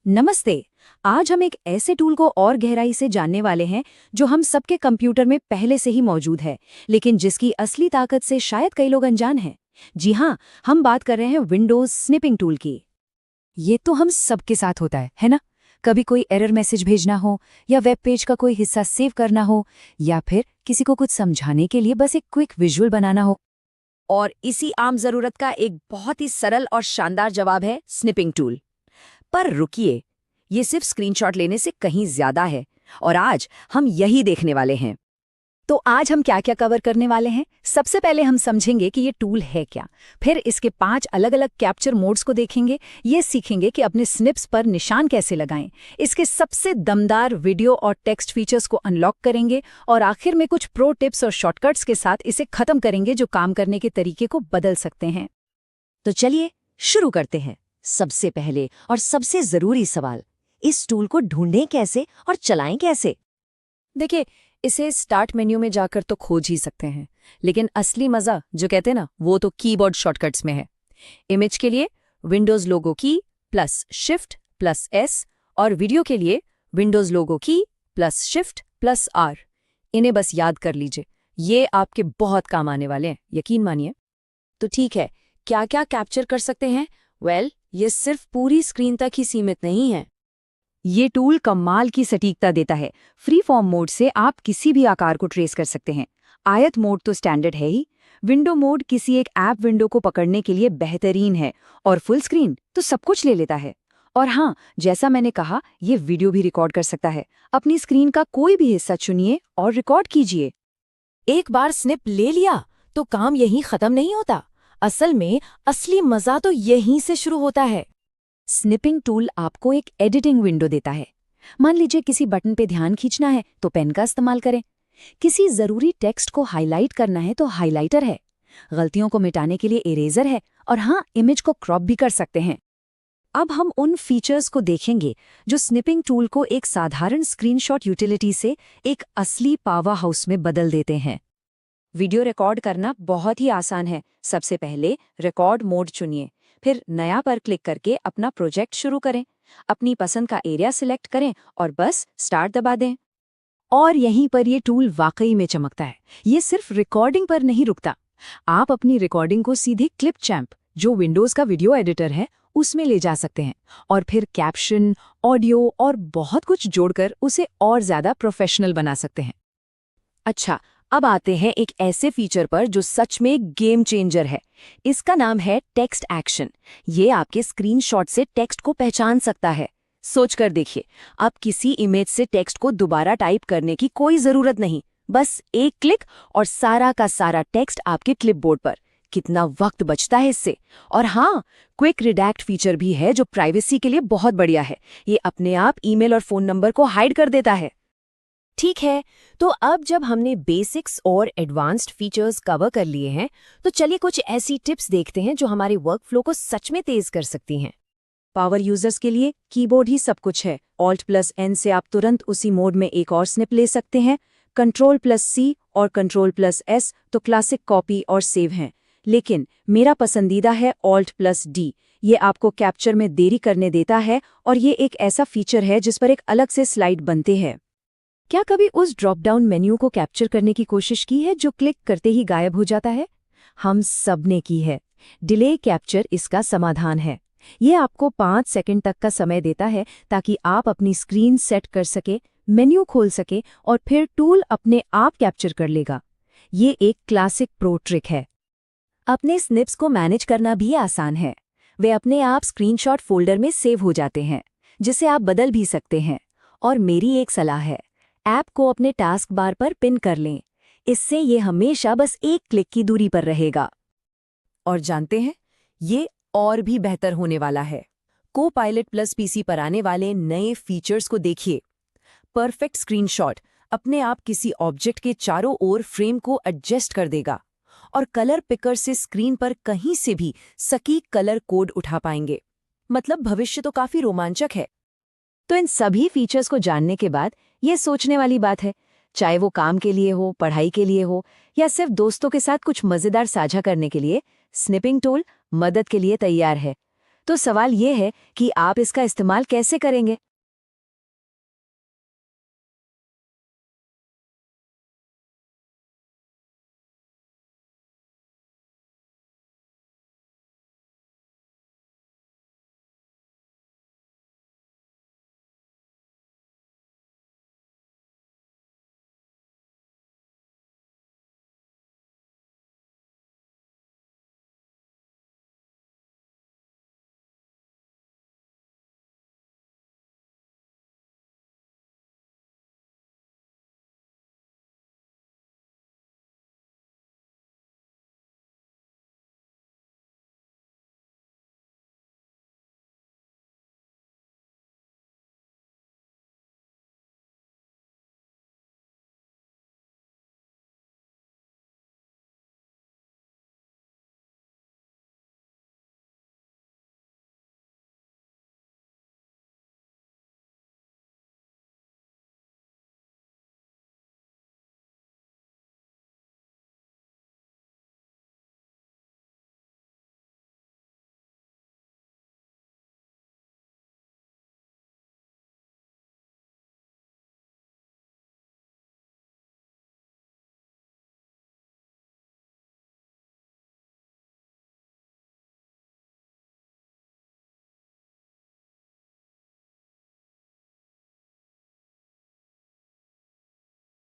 नमस्ते। आज हम एक ऐसे टूल को और गहराई से जानने वाले हैं जो हम सबके कंप्यूटर में पहले से ही मौजूद है, लेकिन जिसकी असली ताकत से शायद कई लोग अनजान हैं। जी हाँ, हम बात कर रहे हैं विंडोज स्निपिंग टूल की। ये तो हम सबके साथ होता है ना? कभी कोई एरर मैसेज भेजना हो, या वेब पेज का कोई हिस्सा सेव करना हो, या फिर किसी को कुछ समझाने के लिए बस एक क्विक विजुअल बनाना हो। और इसी आम जरूरत का एक बहुत ही सरल और शानदार जवाब है स्निपिंग टूल। पर रुकिए, ये सिर्फ स्क्रीनशॉट लेने से कहीं ज्यादा है, और आज हम यही देखने वाले हैं। तो आज हम क्या क्या कवर करने वाले हैं? सबसे पहले हम समझेंगे कि ये टूल है क्या, फिर इसके 5 अलग अलग कैप्चर मोड्स को देखेंगे, ये सीखेंगे कि अपने स्निप्स पर निशान कैसे लगाएं, इसके सबसे दमदार वीडियो और टेक्स्ट फीचर्स को अनलॉक करेंगे, और आखिर में कुछ प्रो टिप्स और शॉर्टकट्स के साथ इसे खत्म करेंगे जो काम करने के तरीके को बदल सकते हैं। तो चलिए शुरू करते हैं। सबसे पहले और सबसे जरूरी सवाल, इस टूल को ढूंढें कैसे और चलाएं कैसे? देखिए, इसे स्टार्ट मेन्यू में जाकर तो खोज ही सकते हैं, लेकिन असली मजा जो कहते हैं ना, वो तो कीबोर्ड शॉर्टकट्स में है। इमेज के लिए विंडोज लोगो की प्लस शिफ्ट प्लस एस, और वीडियो के लिए विंडोज लोगो की प्लस शिफ्ट प्लस आर। इन्हें बस याद कर लीजिए, ये आपके बहुत काम आने वाले हैं, यकीन मानिए। तो ठीक है, क्या क्या कैप्चर कर सकते हैं? ये सिर्फ पूरी स्क्रीन तक ही सीमित नहीं है। ये टूल कमाल की सटीकता देता है। फ्री फॉर्म मोड से आप किसी भी आकार को ट्रेस कर सकते हैं। आयत मोड तो स्टैंडर्ड है ही। विंडो मोड किसी एक ऐप विंडो को पकड़ने के लिए बेहतरीन है, और फुल स्क्रीन तो सब कुछ ले लेता है। और हाँ, जैसा मैंने कहा, ये वीडियो भी रिकॉर्ड कर सकता है। अपनी स्क्रीन का कोई भी हिस्सा चुनिए और रिकॉर्ड कीजिए। एक बार स्निप ले लिया तो काम यहीं खत्म नहीं होता। असल में असली मजा तो यहीं से शुरू होता है। स्निपिंग टूल आपको एक एडिटिंग विंडो देता है। मान लीजिए किसी बटन पे ध्यान खींचना है तो पेन का इस्तेमाल करें। किसी जरूरी टेक्स्ट को हाईलाइट करना है तो हाइलाइटर है। गलतियों को मिटाने के लिए इरेजर है, और हाँ, इमेज को क्रॉप भी कर सकते हैं। अब हम उन फीचर्स को देखेंगे जो स्निपिंग टूल को एक साधारण स्क्रीनशॉट यूटिलिटी से एक असली पावर हाउस में बदल देते हैं। वीडियो रिकॉर्ड करना बहुत ही आसान है। सबसे पहले रिकॉर्ड मोड चुनिए, फिर नया पर क्लिक करके अपना प्रोजेक्ट शुरू करें। अपनी पसंद का एरिया सिलेक्ट करें और बस स्टार्ट दबा दें। और यहीं पर ये टूल वाकई में चमकता है। ये सिर्फ रिकॉर्डिंग पर नहीं रुकता। आप अपनी रिकॉर्डिंग को सीधे क्लिपचैम्प, जो विंडोज का वीडियो एडिटर है, उसमें ले जा सकते हैं, और फिर कैप्शन, ऑडियो और बहुत कुछ जोड़कर उसे और ज्यादा प्रोफेशनल बना सकते हैं। अच्छा, अब आते हैं एक ऐसे फीचर पर जो सच में गेम चेंजर है। इसका नाम है टेक्स्ट एक्शन। ये आपके स्क्रीनशॉट से टेक्स्ट को पहचान सकता है। सोच कर देखिए, अब किसी इमेज से टेक्स्ट को दोबारा टाइप करने की कोई जरूरत नहीं। बस एक क्लिक और सारा का सारा टेक्स्ट आपके क्लिपबोर्ड पर। कितना वक्त बचता है इससे। और हाँ, क्विक रिडैक्ट फीचर भी है जो प्राइवेसी के लिए बहुत बढ़िया है। ये अपने आप ईमेल और फोन नंबर को हाइड कर देता है। ठीक है, तो अब जब हमने बेसिक्स और एडवांस्ड फीचर्स कवर कर लिए हैं, तो चलिए कुछ ऐसी टिप्स देखते हैं जो हमारे वर्कफ्लो को सच में तेज कर सकती हैं। पावर यूजर्स के लिए कीबोर्ड ही सब कुछ है। Alt+N से आप तुरंत उसी मोड में एक और स्निप ले सकते हैं। Ctrl+C और Ctrl+S तो क्लासिक कॉपी और सेव हैं, लेकिन मेरा पसंदीदा है Alt+D। ये आपको कैप्चर में देरी करने देता है, और ये एक ऐसा फीचर है जिस पर एक अलग से स्लाइड बनते हैं। क्या कभी उस ड्रॉप डाउन मेन्यू को कैप्चर करने की कोशिश की है जो क्लिक करते ही गायब हो जाता है? हम सब ने की है। डिले कैप्चर इसका समाधान है। ये आपको 5 सेकंड तक का समय देता है ताकि आप अपनी स्क्रीन सेट कर सके, मेन्यू खोल सके, और फिर टूल अपने आप कैप्चर कर लेगा। ये एक क्लासिक प्रो ट्रिक है। अपने स्निप्स को मैनेज करना भी आसान है। वे अपने आप स्क्रीनशॉट फोल्डर में सेव हो जाते हैं, जिसे आप बदल भी सकते हैं। और मेरी एक सलाह है, ऐप को अपने टास्क बार पर पिन कर लें। इससे ये हमेशा बस एक क्लिक की दूरी पर रहेगा। और जानते हैं, ये और भी बेहतर होने वाला है। कोपायलट प्लस पीसी पर आने वाले नए फीचर्स को देखिए। परफेक्ट स्क्रीनशॉट अपने आप किसी ऑब्जेक्ट के चारों ओर फ्रेम को एडजस्ट कर देगा, और कलर पिकर से स्क्रीन पर कहीं से भी सटीक कलर कोड उठा पाएंगे। मतलब भविष्य तो काफी रोमांचक है। तो इन सभी फीचर्स को जानने के बाद ये सोचने वाली बात है, चाहे वो काम के लिए हो, पढ़ाई के लिए हो, या सिर्फ दोस्तों के साथ कुछ मजेदार साझा करने के लिए, स्निपिंग टूल मदद के लिए तैयार है। तो सवाल ये है कि आप इसका इस्तेमाल कैसे करेंगे।